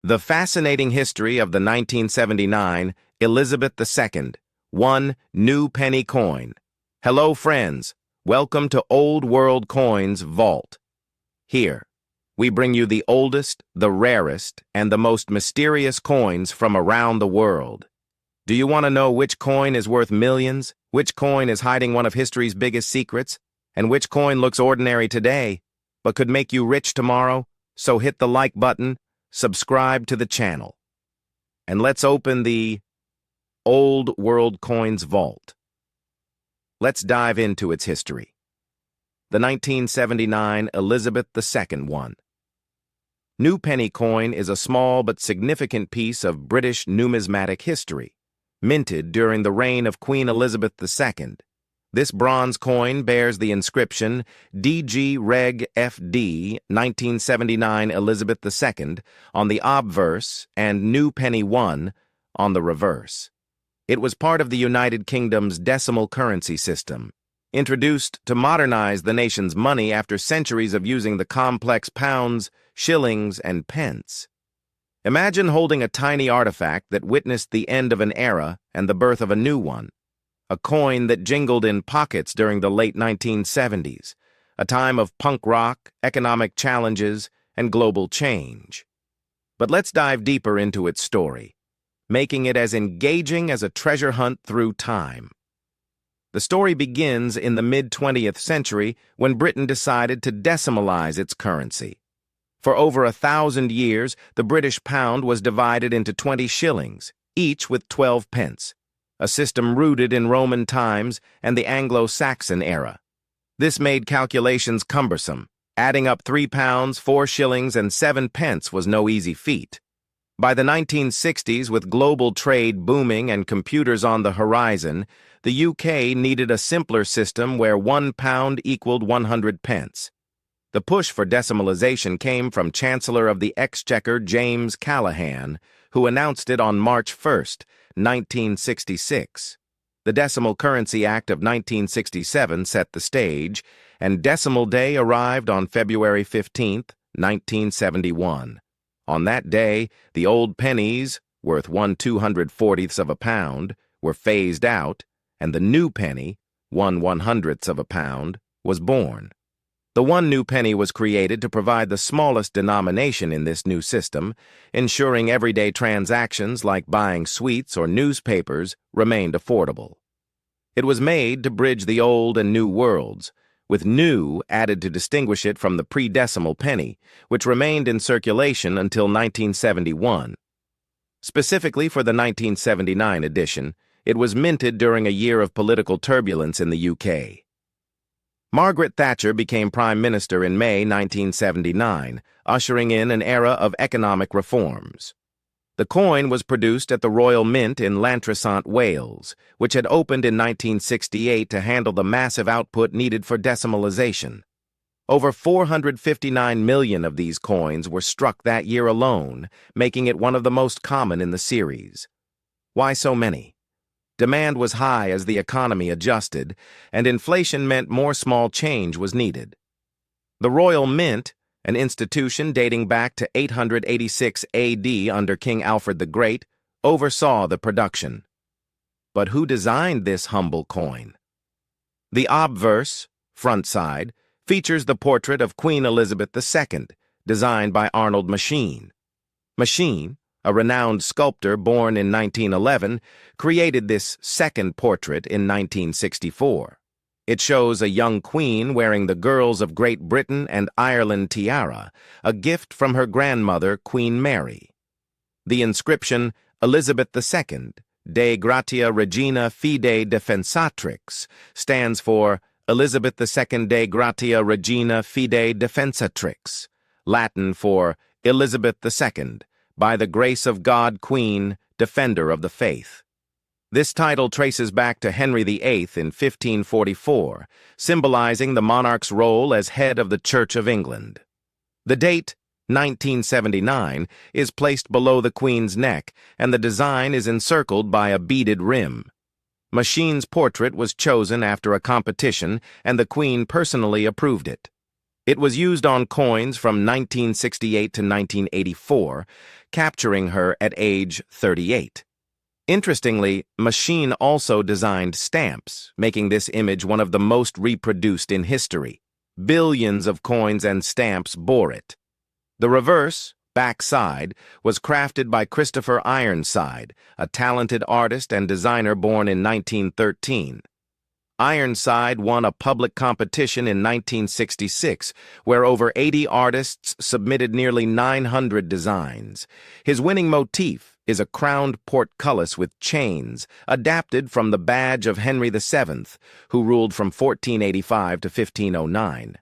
The Fascinating History of the 1979 Elizabeth II, one new penny coin. Hello, friends. Welcome to Old World Coins Vault. Here, we bring you the oldest, the rarest, and the most mysterious coins from around the world. Do you want to know which coin is worth millions, which coin is hiding one of history's biggest secrets, and which coin looks ordinary today, but could make you rich tomorrow? So hit the like button, subscribe to the channel, and let's open the Old World Coins Vault. Let's dive into its history. The 1979 Elizabeth II one. New penny coin is a small but significant piece of British numismatic history, minted during the reign of Queen Elizabeth II. This bronze coin bears the inscription DG Reg FD 1979 Elizabeth II on the obverse and New Penny 1 on the reverse. It was part of the United Kingdom's decimal currency system, introduced to modernize the nation's money after centuries of using the complex pounds, shillings, and pence. Imagine holding a tiny artifact that witnessed the end of an era and the birth of a new one. A coin that jingled in pockets during the late 1970s, a time of punk rock, economic challenges, and global change. But let's dive deeper into its story, making it as engaging as a treasure hunt through time. The story begins in the mid-20th century when Britain decided to decimalize its currency. For over 1,000 years, the British pound was divided into 20 shillings, each with 12 pence. A system rooted in Roman times and the Anglo-Saxon era. This made calculations cumbersome. Adding up 3 pounds, 4 shillings, and 7 pence was no easy feat. By the 1960s, with global trade booming and computers on the horizon, the UK needed a simpler system where 1 pound equaled 100 pence. The push for decimalization came from Chancellor of the Exchequer James Callaghan, who announced it on March 1st, 1966. The Decimal Currency Act of 1967 set the stage, and Decimal Day arrived on February 15, 1971. On that day, the old pennies, worth 1/240th of a pound, were phased out, and the new penny, 1/100th of a pound, was born. The one new penny was created to provide the smallest denomination in this new system, ensuring everyday transactions like buying sweets or newspapers remained affordable. It was made to bridge the old and new worlds, with new added to distinguish it from the pre-decimal penny, which remained in circulation until 1971. Specifically for the 1979 edition, it was minted during a year of political turbulence in the UK. Margaret Thatcher became Prime Minister in May 1979, ushering in an era of economic reforms. The coin was produced at the Royal Mint in Llantrisant, Wales, which had opened in 1968 to handle the massive output needed for decimalization. Over 459 million of these coins were struck that year alone, making it one of the most common in the series. Why so many? Demand was high as the economy adjusted, and inflation meant more small change was needed. The Royal Mint, an institution dating back to 886 AD under King Alfred the Great, oversaw the production. But who designed this humble coin? The obverse, front side, features the portrait of Queen Elizabeth II, designed by Arnold Machin. Machin, a renowned sculptor born in 1911, created this second portrait in 1964. It shows a young queen wearing the Girls of Great Britain and Ireland tiara, a gift from her grandmother, Queen Mary. The inscription, Elizabeth II, De Gratia Regina Fide Defensatrix, stands for Elizabeth II De Gratia Regina Fide Defensatrix, Latin for Elizabeth II, by the grace of God, Queen, Defender of the Faith. This title traces back to Henry VIII in 1544, symbolizing the monarch's role as head of the Church of England. The date, 1979, is placed below the Queen's neck, and the design is encircled by a beaded rim. Machin's portrait was chosen after a competition, and the Queen personally approved it. It was used on coins from 1968 to 1984, capturing her at age 38. Interestingly, Machine also designed stamps, making this image one of the most reproduced in history. Billions of coins and stamps bore it. The reverse, backside, was crafted by Christopher Ironside, a talented artist and designer born in 1913. Ironside won a public competition in 1966, where over 80 artists submitted nearly 900 designs. His winning motif is a crowned portcullis with chains, adapted from the badge of Henry VII, who ruled from 1485 to 1509.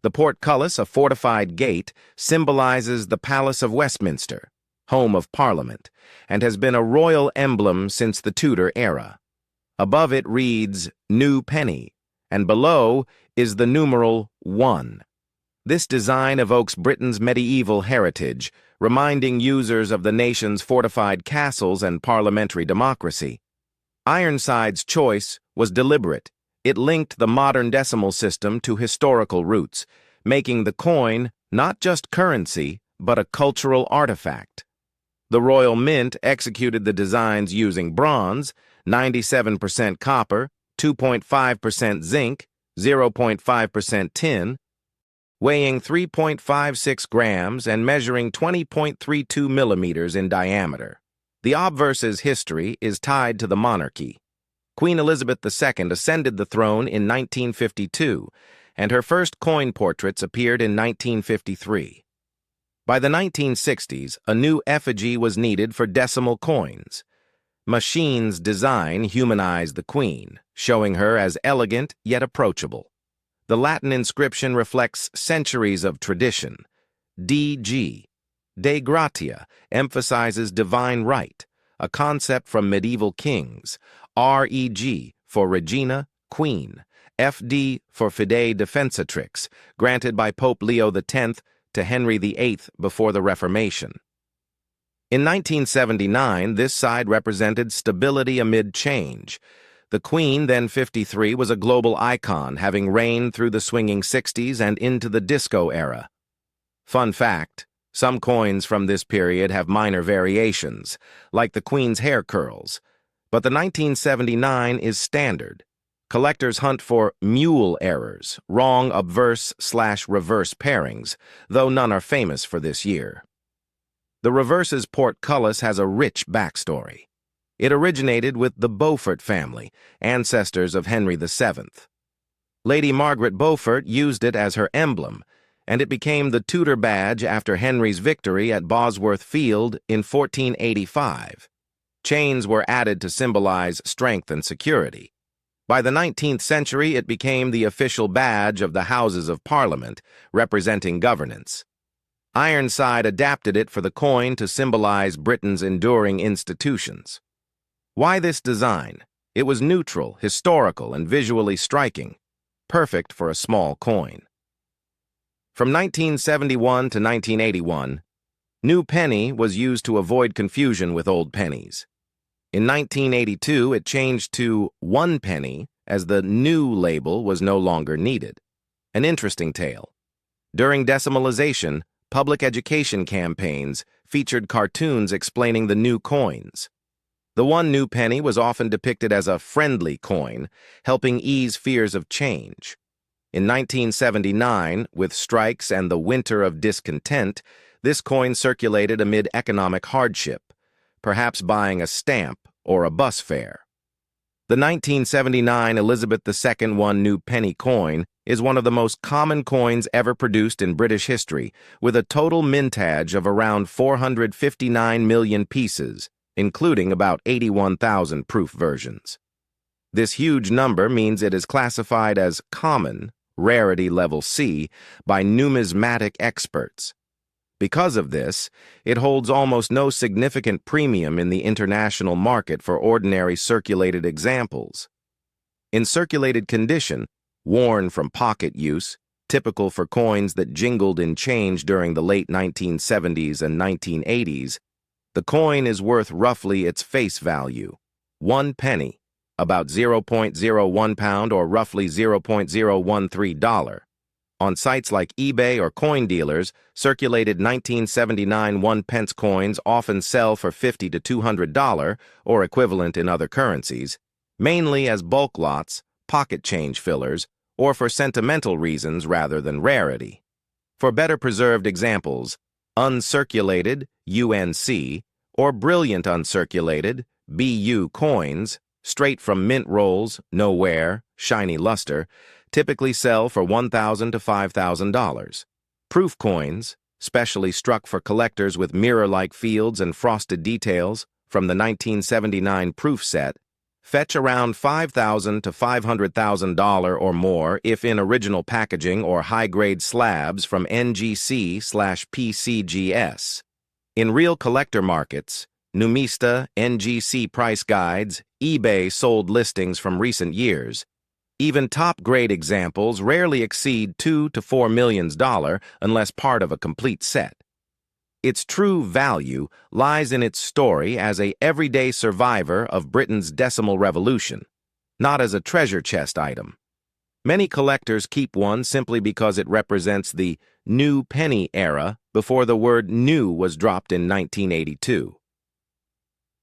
The portcullis, a fortified gate, symbolizes the Palace of Westminster, home of Parliament, and has been a royal emblem since the Tudor era. Above it reads, New Penny, and below is the numeral 1. This design evokes Britain's medieval heritage, reminding users of the nation's fortified castles and parliamentary democracy. Ironside's choice was deliberate. It linked the modern decimal system to historical roots, making the coin not just currency, but a cultural artifact. The Royal Mint executed the designs using bronze, 97% copper, 2.5% zinc, 0.5% tin, weighing 3.56 grams and measuring 20.32 millimeters in diameter. The obverse's history is tied to the monarchy. Queen Elizabeth II ascended the throne in 1952, and her first coin portraits appeared in 1953. By the 1960s, a new effigy was needed for decimal coins. Machine's design humanized the queen, showing her as elegant yet approachable. The Latin inscription reflects centuries of tradition. DG, De Gratia, emphasizes divine right, a concept from medieval kings. REG, for Regina, Queen. FD, for Fide Defensatrix, granted by Pope Leo X to Henry VIII before the Reformation. In 1979, this side represented stability amid change. The Queen, then 53, was a global icon, having reigned through the swinging 60s and into the disco era. Fun fact, some coins from this period have minor variations, like the Queen's hair curls, but the 1979 is standard. Collectors hunt for mule errors, wrong obverse/reverse pairings, though none are famous for this year. The reverse's portcullis has a rich backstory. It originated with the Beaufort family, ancestors of Henry VII. Lady Margaret Beaufort used it as her emblem, and it became the Tudor badge after Henry's victory at Bosworth Field in 1485. Chains were added to symbolize strength and security. By the 19th century, it became the official badge of the Houses of Parliament, representing governance. Ironside adapted it for the coin to symbolize Britain's enduring institutions. Why this design? It was neutral, historical, and visually striking, perfect for a small coin. From 1971 to 1981, New Penny was used to avoid confusion with old pennies. In 1982, it changed to One Penny as the new label was no longer needed. An interesting tale. During decimalization, public education campaigns featured cartoons explaining the new coins. The one new penny was often depicted as a friendly coin, helping ease fears of change. In 1979, with strikes and the Winter of Discontent, this coin circulated amid economic hardship, perhaps buying a stamp or a bus fare. The 1979 Elizabeth II One New Penny coin is one of the most common coins ever produced in British history, with a total mintage of around 459 million pieces, including about 81,000 proof versions. This huge number means it is classified as common, rarity level C, by numismatic experts. Because of this, it holds almost no significant premium in the international market for ordinary circulated examples. In circulated condition, worn from pocket use, typical for coins that jingled in change during the late 1970s and 1980s, the coin is worth roughly its face value, 1 penny, about 0.01 pound or roughly $0.013. On sites like eBay or coin dealers, circulated 1979 1-pence coins often sell for $50 to $200 or equivalent in other currencies, mainly as bulk lots, pocket change fillers, or for sentimental reasons rather than rarity. For better preserved examples, uncirculated UNC or brilliant uncirculated BU coins, straight from mint rolls, no wear, shiny luster, typically sell for $1,000 to $5,000. Proof coins, specially struck for collectors with mirror-like fields and frosted details, from the 1979 proof set, fetch around $5,000 to $500,000 or more if in original packaging or high-grade slabs from NGC/PCGS. In real collector markets, Numista, NGC price guides, eBay sold listings from recent years. Even top-grade examples rarely exceed $2 to $4 million unless part of a complete set. Its true value lies in its story as a everyday survivor of Britain's decimal revolution, not as a treasure chest item. Many collectors keep one simply because it represents the new penny era before the word new was dropped in 1982.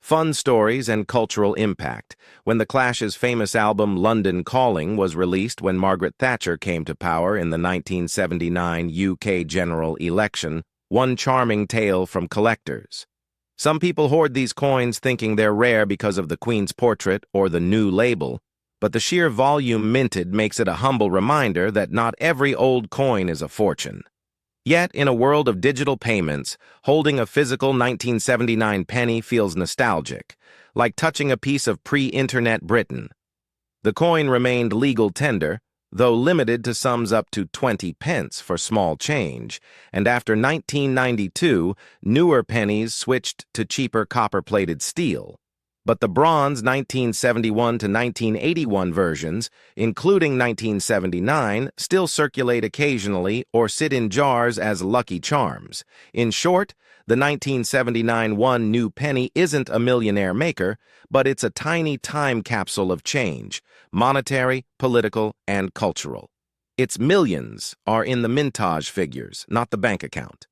Fun stories and cultural impact. When the Clash's famous album London Calling was released when Margaret Thatcher came to power in the 1979 UK general election, one charming tale from collectors. Some people hoard these coins thinking they're rare because of the Queen's portrait or the new label, but the sheer volume minted makes it a humble reminder that not every old coin is a fortune. Yet, in a world of digital payments, holding a physical 1979 penny feels nostalgic, like touching a piece of pre-internet Britain. The coin remained legal tender, though limited to sums up to 20 pence for small change, and after 1992, newer pennies switched to cheaper copper-plated steel. But the bronze 1971 to 1981 versions, including 1979, still circulate occasionally or sit in jars as lucky charms. In short, the 1979 one new penny isn't a millionaire maker, but it's a tiny time capsule of change, monetary, political, and cultural. Its millions are in the mintage figures, not the bank account.